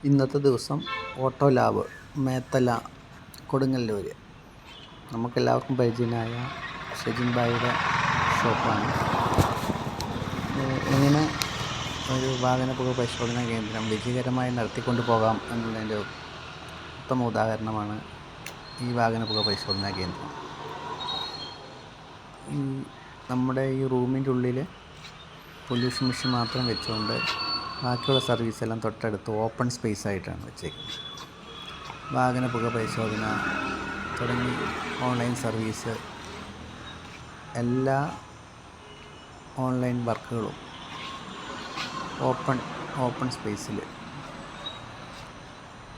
ഇന്നത്തെ ദിവസം auto lab Methala Kodungallur നമുക്കെല്ലാവർക്കും പരിചയനായ ഷെജിൻ ഭായിയുടെ ഷോപ്പാണ്. എങ്ങനെ ഒരു വാഹനപുക പരിശോധനാ കേന്ദ്രം വിജയകരമായി നടത്തിക്കൊണ്ടു പോകാം എന്നുള്ളതിൻ്റെ ഉത്തമ ഉദാഹരണമാണ് ഈ വാഹനപുക പരിശോധനാ കേന്ദ്രം. നമ്മുടെ ഈ റൂമിൻ്റെ ഉള്ളിൽ പൊല്യൂഷൻ മെഷീൻ മാത്രം വെച്ചുകൊണ്ട് ബാക്കിയുള്ള സർവീസ് എല്ലാം തൊട്ടടുത്ത് ഓപ്പൺ സ്പേസ് ആയിട്ടാണ് വെച്ചേക്കുന്നത്. വാഹനപുക പരിശോധന തുടങ്ങി ഓൺലൈൻ സർവീസ് എല്ലാ ഓൺലൈൻ വർക്കുകളും ഓപ്പൺ സ്പേസിൽ.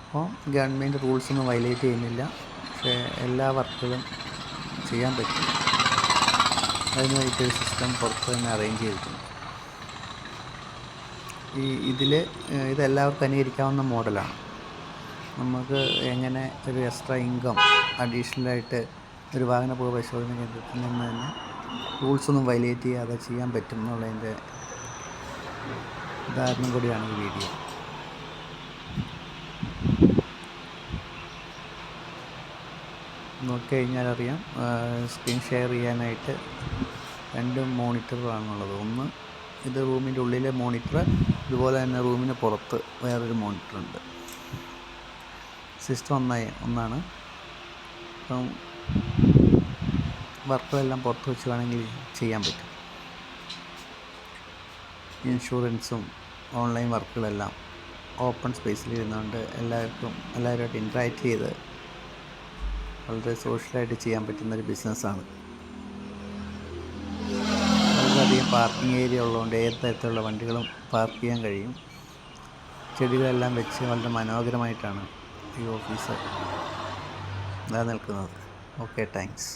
അപ്പോൾ ഗവൺമെൻറ് റൂൾസൊന്നും വയലേറ്റ് ചെയ്യുന്നില്ല, പക്ഷേ എല്ലാ വർക്കുകളും ചെയ്യാൻ പറ്റും. അതിനായിട്ടൊരു സിസ്റ്റം പുറത്ത് തന്നെ അറേഞ്ച് ചെയ്തിട്ടുണ്ട്. ഇതെല്ലാവർക്കും അനുകരിക്കാവുന്ന മോഡലാണ്. നമുക്ക് എങ്ങനെ ഒരു എക്സ്ട്രാ ഇൻകം അഡീഷണലായിട്ട് ഒരു വാഹനപുക പരിശോധന കേന്ദ്രത്തിൽ നിന്ന് തന്നെ റൂൾസൊന്നും വയലേറ്റ് ചെയ്യാതെ ചെയ്യാൻ പറ്റും എന്നുള്ളതിൻ്റെ ഉദാഹരണം കൂടിയാണ് ഈ വീഡിയോ. നോക്കിക്കഴിഞ്ഞാൽ അറിയാം, സ്ക്രീൻ ഷെയർ ചെയ്യാനായിട്ട് 2 മോണിറ്ററുകളാണുള്ളത്. ഒന്ന് ഇത് റൂമിൻ്റെ ഉള്ളിലെ മോണിറ്റർ, ഇതുപോലെ തന്നെ റൂമിന് പുറത്ത് വേറൊരു മോണിറ്ററുണ്ട്. സിസ്റ്റം ഒന്നാണ്. അപ്പം വർക്കുകളെല്ലാം പുറത്ത് വെച്ച് വേണമെങ്കിൽ ചെയ്യാൻ പറ്റും. ഇൻഷുറൻസും ഓൺലൈൻ വർക്കുകളെല്ലാം ഓപ്പൺ സ്പേസിൽ ഇരുന്നുകൊണ്ട് എല്ലാവരുമായിട്ട് ഇൻട്രാക്ട് ചെയ്ത് വളരെ സോഷ്യലായിട്ട് ചെയ്യാൻ പറ്റുന്നൊരു ബിസിനസ്സാണ്. വളരെയധികം പാർക്കിംഗ് ഏരിയ ഉള്ളതുകൊണ്ട് ഏത് തരത്തിലുള്ള വണ്ടികളും പാർക്ക് ചെയ്യാൻ കഴിയും. ചെടികളെല്ലാം വെച്ച് വളരെ മനോഹരമായിട്ടാണ് ഈ ഓഫീസ് നിലനിൽക്കുന്നത്. Okay, thanks.